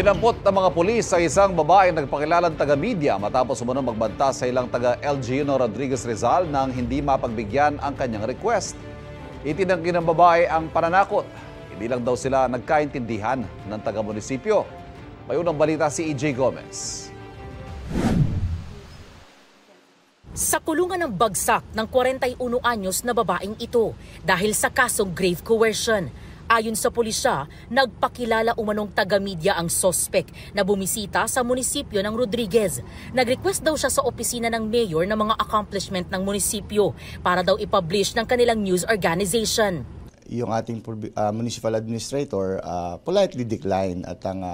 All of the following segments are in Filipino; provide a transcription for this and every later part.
Dinampot ng mga pulis sa isang babaeng nagpakilalang taga-media matapos umunong magbanta sa ilang taga-LGU Rodriguez Rizal nang hindi mapagbigyan ang kanyang request. Itinanggi ng babae ang pananakot. Hindi lang daw sila nagkaintindihan ng taga-munisipyo. May unang balita si EJ Gomez. Sa kulungan ng bagsak ng 41 anyos na babaeng ito dahil sa kasong grave coercion. Ayon sa pulisya, nagpakilala umanong taga-media ang sospek na bumisita sa munisipyo ng Rodriguez. Nag-request daw siya sa opisina ng mayor ng mga accomplishment ng munisipyo para daw i-publish ng kanilang news organization. Yung ating municipal administrator politely declined at ang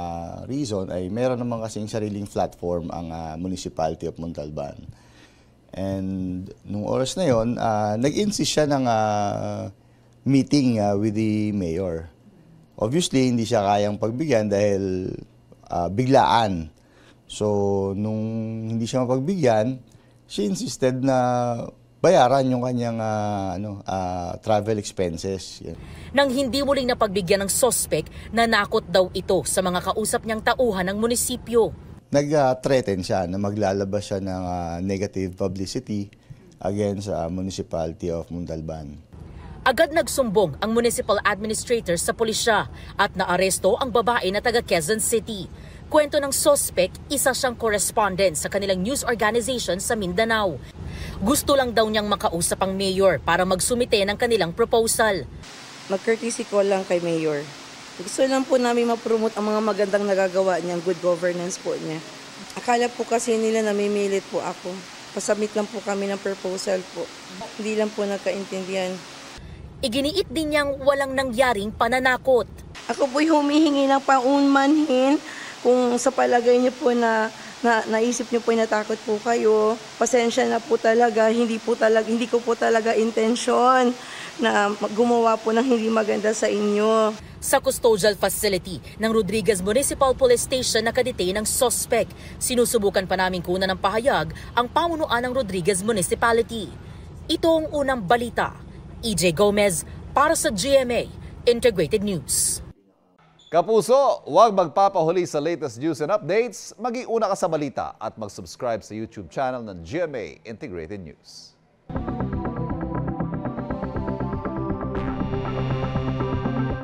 reason ay meron naman kasing sariling platform ang Municipality of Montalban. And nung oras na yon, nag-insist siya ng meeting with the mayor. Obviously, hindi siya kayang pagbigyan dahil biglaan. So, nung hindi siya mapagbigyan, she insisted na bayaran yung kanyang travel expenses. Yan. Nang hindi muling napagbigyan ng sospek, nanakot daw ito sa mga kausap niyang tauhan ng munisipyo. Nag-threaten siya na maglalabas siya ng negative publicity against Municipality of Montalban. Agad nagsumbong ang municipal administrator sa pulisya at naaresto ang babae na taga Quezon City. Kwento ng sospek, isa siyang correspondent sa kanilang news organization sa Mindanao. Gusto lang daw niyang makausap ang mayor para magsumite ng kanilang proposal. Mag-courtesy call lang kay mayor. Gusto lang po namin ma-promote ang mga magandang nagagawa niya, good governance po niya. Akala po kasi nila namimilit po ako. Pasubmit lang po kami ng proposal po. Hindi lang po nagkaintindihan. Iginiit din niyang walang nangyaring pananakot. Ako po'y humihingi ng paunmanhin kung sa palagay niyo po na naisip niyo po natakot po kayo. Pasensya na po talaga, hindi ko po talaga intensyon na gumawa po ng hindi maganda sa inyo. Sa custodial facility ng Rodriguez Municipal Police Station nakadetain ng suspect. Sinusubukan pa namin kunan ng pahayag ang pamunuan ng Rodriguez Municipality. Ito ang unang balita. EJ Gomez para sa GMA Integrated News. Kapuso, huwag magpapahuli sa latest news and updates. Mag-iuna ka sa balita at mag-subscribe sa YouTube channel ng GMA Integrated News.